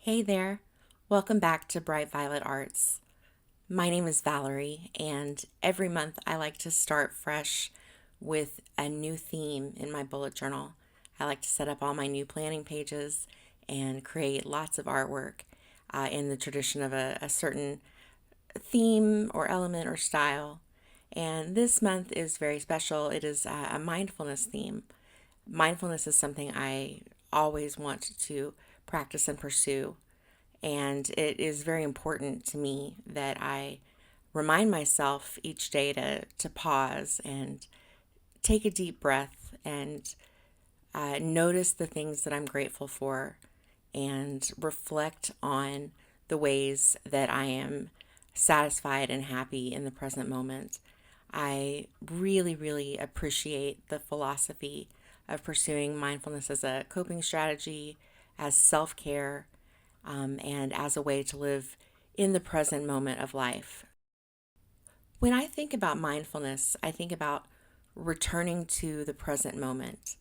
Hey there, welcome back to Bright Violet Arts. My name is Valerie, and every month I like to start fresh with a new theme in my bullet journal. I like to set up all my new planning pages and create lots of artwork in the tradition of a certain theme or element or style. And this month is very special. It is a mindfulness theme. Mindfulness is something I always want to practice and pursue. And it is very important to me that I remind myself each day to pause and take a deep breath and notice the things that I'm grateful for and reflect on the ways that I am satisfied and happy in the present moment. I really, really appreciate the philosophy of pursuing mindfulness as a coping strategy, as self care, and as a way to live in the present moment of life. When I think about mindfulness, I think about returning to the present moment.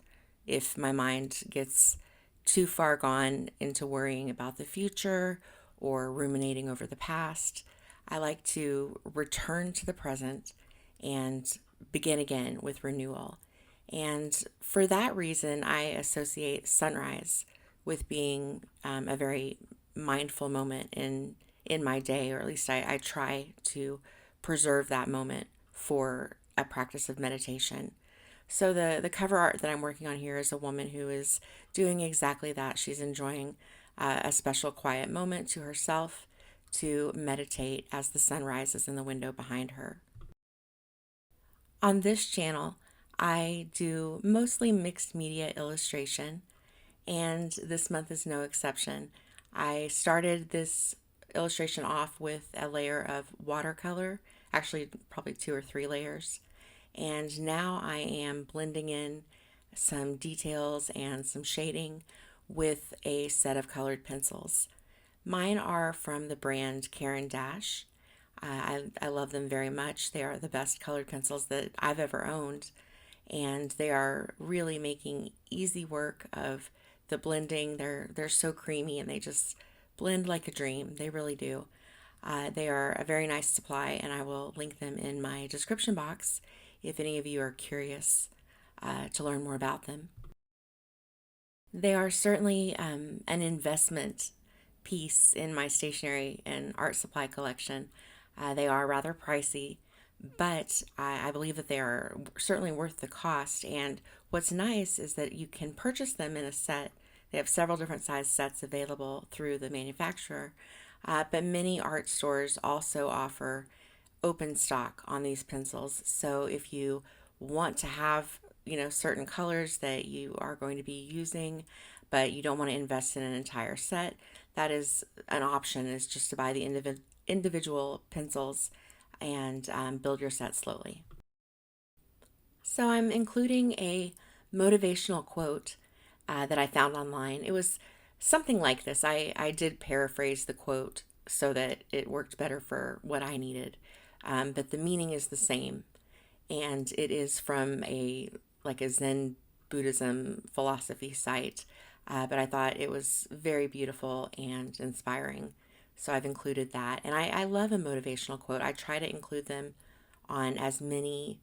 If my mind gets too far gone into worrying about the future or ruminating over the past, I like to return to the present and begin again with renewal. And for that reason, I associate sunrise with being a very mindful moment in my day, or at least I try to preserve that moment for a practice of meditation. So the cover art that I'm working on here is a woman who is doing exactly that. She's enjoying a special quiet moment to herself to meditate as the sun rises in the window behind her. On this channel, I do mostly mixed media illustration, and this month is no exception. I started this illustration off with a layer of watercolor, actually, probably two or three layers, and now I am blending in some details and some shading with a set of colored pencils. Mine are from the brand Caran. I love them very much. They are the best colored pencils that I've ever owned, and they are really making easy work of the blending. They're so creamy and they just blend like a dream. They really do. They are a very nice supply, and I will link them in my description box if any of you are curious to learn more about them. They are certainly an investment piece in my stationery and art supply collection. They are rather pricey, but I believe that they are certainly worth the cost. And what's nice is that you can purchase them in a set. They have several different size sets available through the manufacturer, but many art stores also offer open stock on these pencils. So if you want to have, certain colors that you are going to be using, but you don't want to invest in an entire set, that is an option, is just to buy the individual pencils and build your set slowly. So I'm including a motivational quote that I found online. It was something like this. I did paraphrase the quote so that it worked better for what I needed, but the meaning is the same, and it is from a Zen Buddhism philosophy site. But I thought it was very beautiful and inspiring. So I've included that. And I love a motivational quote. I try to include them on as many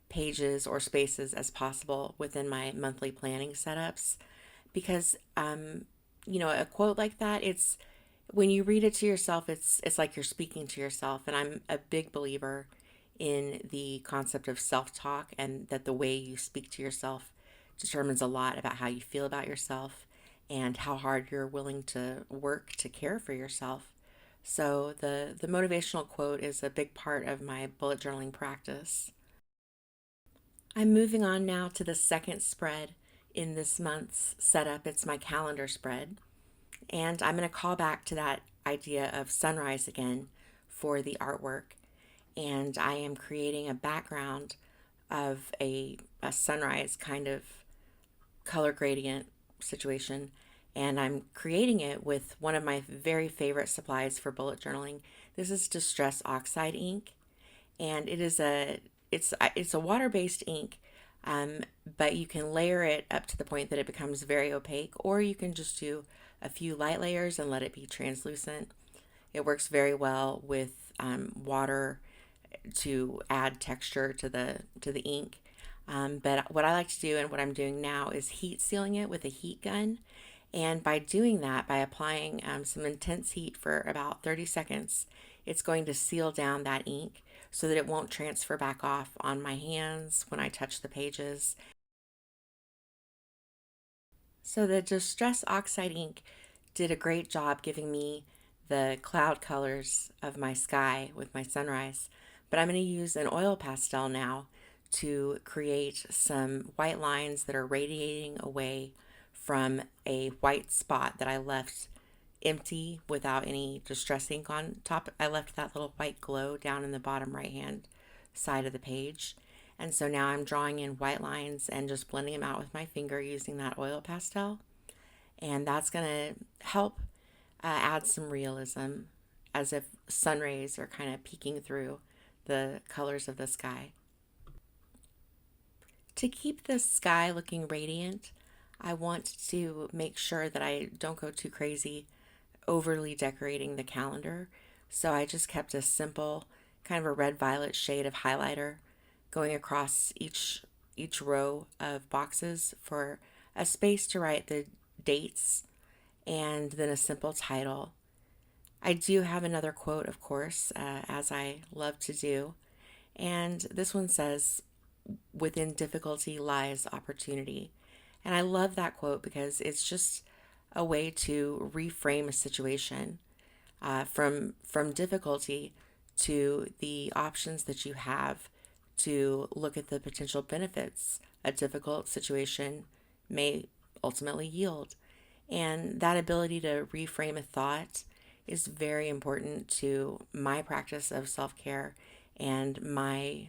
pages or spaces as possible within my monthly planning setups because a quote like that, it's when you read it to yourself, it's like you're speaking to yourself. And I'm a big believer in the concept of self-talk, and that the way you speak to yourself determines a lot about how you feel about yourself and how hard you're willing to work to care for yourself. So the motivational quote is a big part of my bullet journaling practice. I'm moving on now to the second spread in this month's setup. It's my calendar spread. And I'm going to call back to that idea of sunrise again for the artwork. And I am creating a background of a sunrise kind of color gradient situation. And I'm creating it with one of my very favorite supplies for bullet journaling. This is Distress Oxide ink, and it's a water-based ink, but you can layer it up to the point that it becomes very opaque, or you can just do a few light layers and let it be translucent. It works very well with water to add texture to the ink. But what I like to do and what I'm doing now is heat sealing it with a heat gun. And by doing that, by applying some intense heat for about 30 seconds, it's going to seal down that ink so that it won't transfer back off on my hands when I touch the pages. So the Distress Oxide ink did a great job giving me the cloud colors of my sky with my sunrise. But I'm going to use an oil pastel now to create some white lines that are radiating away from a white spot that I left empty without any distress ink on top. I left that little white glow down in the bottom right hand side of the page. And so now I'm drawing in white lines and just blending them out with my finger using that oil pastel. And that's going to help add some realism as if sun rays are kind of peeking through the colors of the sky. To keep the sky looking radiant, I want to make sure that I don't go too crazy overly decorating the calendar. So I just kept a simple kind of a red violet shade of highlighter going across each row of boxes for a space to write the dates and then a simple title. I do have another quote, of course, as I love to do. And this one says, "Within difficulty lies opportunity." And I love that quote because it's just a way to reframe a situation from difficulty to the options that you have to look at the potential benefits a difficult situation may ultimately yield. And that ability to reframe a thought is very important to my practice of self care and my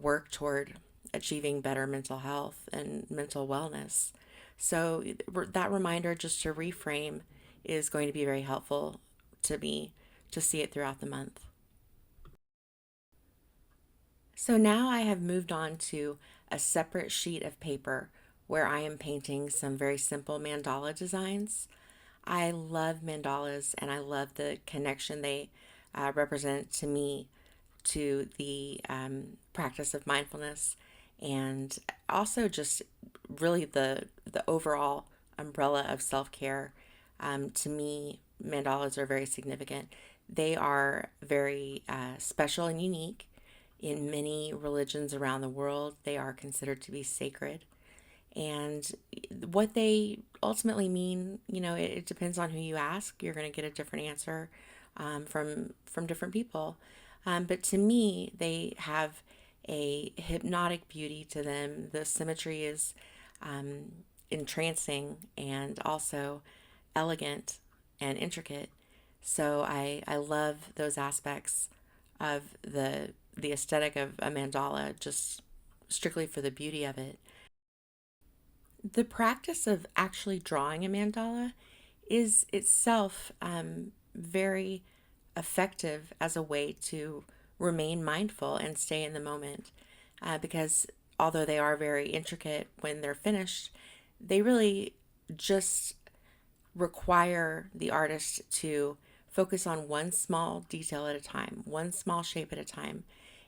work toward achieving better mental health and mental wellness. So, that reminder just to reframe is going to be very helpful to me to see it throughout the month. So now I have moved on to a separate sheet of paper where I am painting some very simple mandala designs. I love mandalas and I love the connection they represent to me to the practice of mindfulness and also just really the overall umbrella of self-care. To me, mandalas are very significant. They are very special and unique. In many religions around the world, they are considered to be sacred. And what they ultimately mean, it depends on who you ask. You're going to get a different answer from different people. But to me, they have a hypnotic beauty to them. The symmetry is entrancing and also elegant and intricate. So I love those aspects of the aesthetic of a mandala, just strictly for the beauty of it. The practice of actually drawing a mandala is itself very effective as a way to remain mindful and stay in the moment because although they are very intricate when they're finished, they really just require the artist to focus on one small detail at a time, one small shape at a time.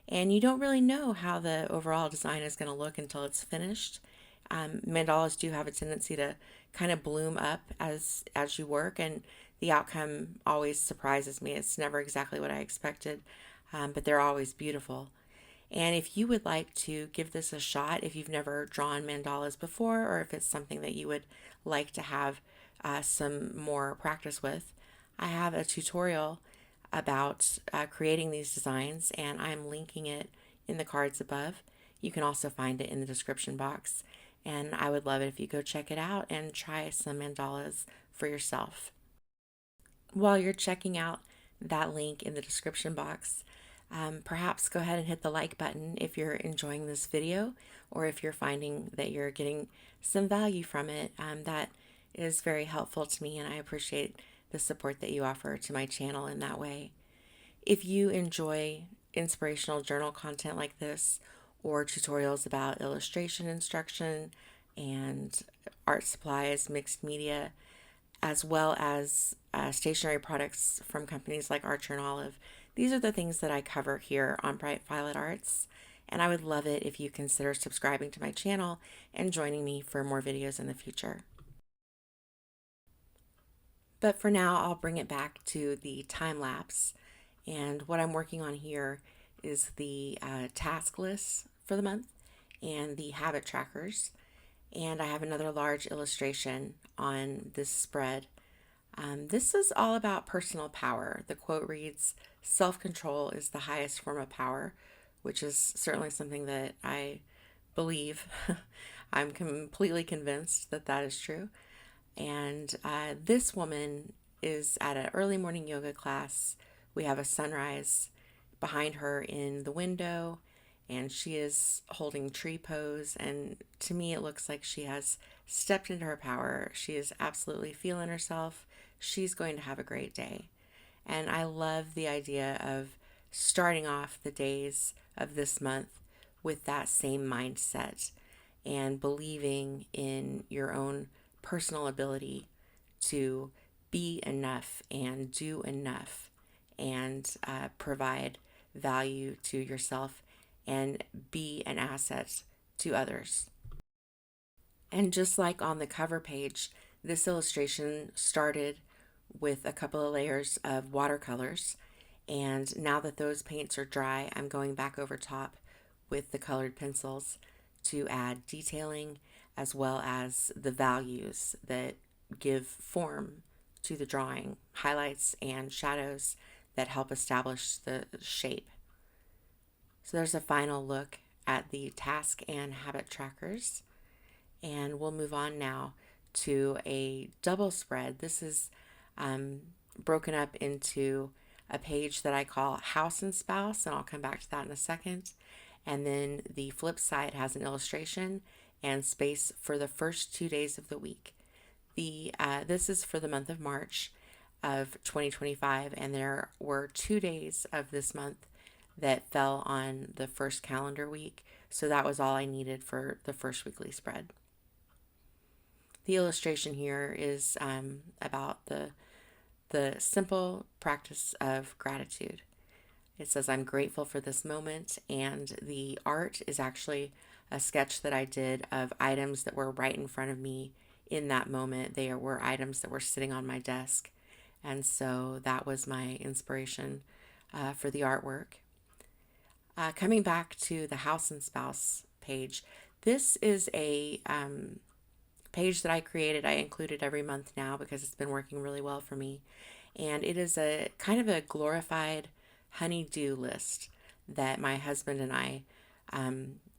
And you don't really know how the overall design is going to look until it's finished. Mandalas do have a tendency to kind of bloom up as you work, and the outcome always surprises me. It's never exactly what I expected, but they're always beautiful. And if you would like to give this a shot, if you've never drawn mandalas before, or if it's something that you would like to have some more practice with, I have a tutorial about creating these designs, and I'm linking it in the cards above. You can also find it in the description box. And I would love it if you go check it out and try some mandalas for yourself. While you're checking out that link in the description box, perhaps go ahead and hit the like button if you're enjoying this video or if you're finding that you're getting some value from it. That is very helpful to me, and I appreciate the support that you offer to my channel in that way. If you enjoy inspirational journal content like this or tutorials about illustration instruction and art supplies, mixed media, as well as stationery products from companies like Archer and Olive. These are the things that I cover here on Bright Violet Arts, and I would love it if you consider subscribing to my channel and joining me for more videos in the future. But for now, I'll bring it back to the time lapse. And what I'm working on here is the task list for the month and the habit trackers. And I have another large illustration on this spread. This is all about personal power. The quote reads, "Self-control is the highest form of power," which is certainly something that I believe. I'm completely convinced that that is true. And this woman is at an early morning yoga class. We have a sunrise behind her in the window, and she is holding tree pose. And to me, it looks like she has stepped into her power. She is absolutely feeling herself. She's going to have a great day. And I love the idea of starting off the days of this month with that same mindset and believing in your own personal ability to be enough and do enough and provide value to yourself and be an asset to others. And just like on the cover page, this illustration started with a couple of layers of watercolors. And now that those paints are dry, I'm going back over top with the colored pencils to add detailing as well as the values that give form to the drawing, highlights and shadows that help establish the shape. So there's a final look at the task and habit trackers. And we'll move on now to a double spread. This is broken up into a page that I call House and Spouse, and I'll come back to that in a second. And then the flip side has an illustration and space for the first 2 days of the week. This is for the month of March of 2025, and there were 2 days of this month that fell on the first calendar week, so that was all I needed for the first weekly spread. The illustration here is about the simple practice of gratitude. It says, "I'm grateful for this moment," and the art is actually a sketch that I did of items that were right in front of me in that moment. They were items that were sitting on my desk, and so that was my inspiration for the artwork. Coming back to the House and Spouse page, this is a page that I created. I include it every month now because it's been working really well for me. And it is a kind of a glorified honey-do list that my husband and I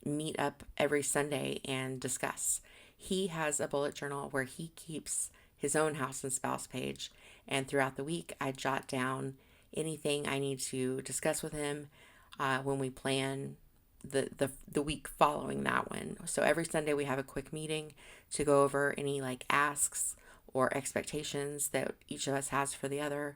meet up every Sunday and discuss. He has a bullet journal where he keeps his own House and Spouse page, and throughout the week I jot down anything I need to discuss with him when we plan the week following that one. So every Sunday we have a quick meeting to go over any like asks or expectations that each of us has for the other.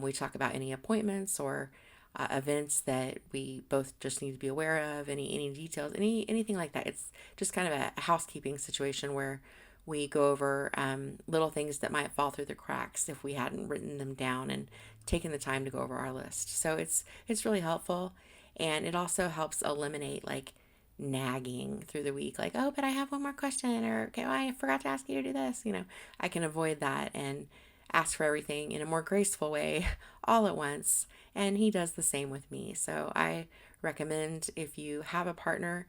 We talk about any appointments or events that we both just need to be aware of, any details, anything like that. It's just kind of a housekeeping situation where we go over little things that might fall through the cracks if we hadn't written them down and taken the time to go over our list. So it's really helpful, and it also helps eliminate like nagging through the week, like, oh, but I have one more question, or okay, well, I forgot to ask you to do this. I can avoid that and ask for everything in a more graceful way all at once. And he does the same with me. So I recommend, if you have a partner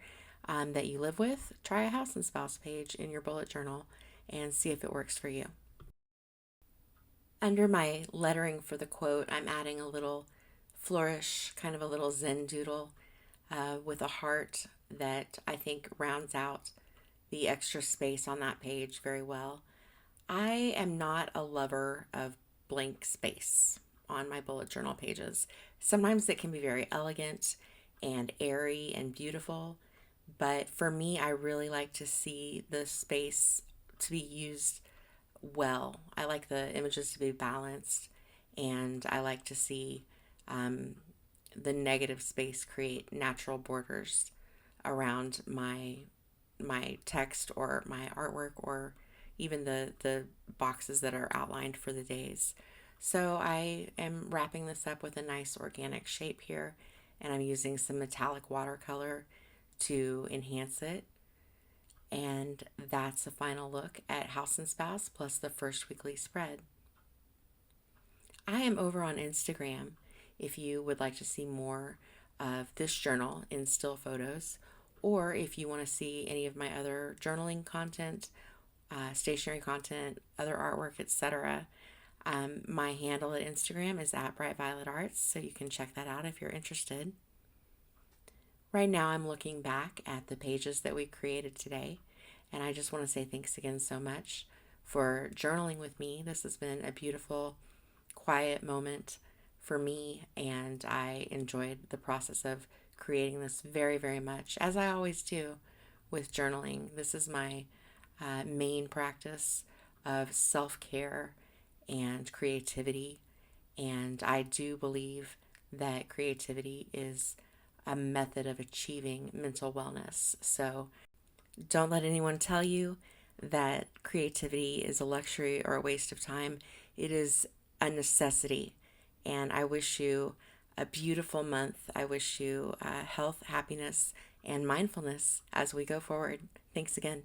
that you live with, try a House and Spouse page in your bullet journal and see if it works for you. Under my lettering for the quote, I'm adding a little flourish, kind of a little Zen doodle with a heart that I think rounds out the extra space on that page very well. I am not a lover of blank space on my bullet journal pages. Sometimes it can be very elegant and airy and beautiful, but for me, I really like to see the space to be used well. I like the images to be balanced, and I like to see the negative space create natural borders around my text or my artwork, or even the boxes that are outlined for the days. So I am wrapping this up with a nice organic shape here, and I'm using some metallic watercolor to enhance it. And that's a final look at House and Spouse plus the first weekly spread. I am over on Instagram if you would like to see more of this journal in still photos, or if you want to see any of my other journaling content, stationery content, other artwork, etc. My handle at Instagram is at Bright Violet Arts, so you can check that out if you're interested. Right now, I'm looking back at the pages that we created today, and I just want to say thanks again so much for journaling with me. This has been a beautiful, quiet moment for me, and I enjoyed the process of creating this very, very much, as I always do with journaling. This is my main practice of self care and creativity, and I do believe that creativity is a method of achieving mental wellness. So don't let anyone tell you that creativity is a luxury or a waste of time. It is a necessity. And I wish you a beautiful month. I wish you health, happiness, and mindfulness as we go forward. Thanks again.